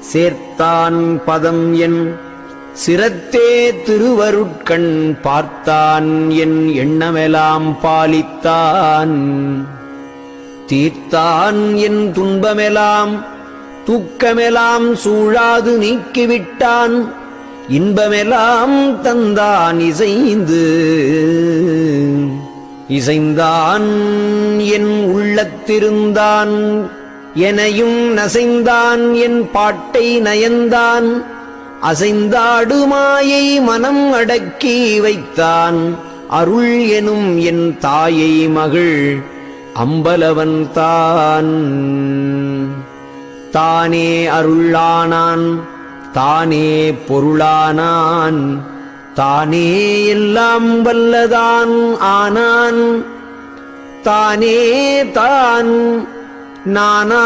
சேர்த்தான் பதம் என் சிரத்தே திருவருட்கண் பார்த்தான் என் எண்ணமெலாம் பாலித்தான் தீர்த்தான் என் துன்பமெலாம் தூக்கமெலாம் சூழாது நீக்கிவிட்டான் இன்பமெலாம் தந்தான் இசைந்தான் என் உள்ளத்திருந்தான் எனையும் நசைந்தான் என் பாட்டை நயந்தான் அசைந்தாடு மாயை மனம் அடக்கி வைத்தான் அருள் எனும் என் தாயை மகள் அம்பலவன் தானே அருளானான் தானே பொருளானான் தானே எல்லாம் வல்லதான் ஆனான் தானே தான் நானான்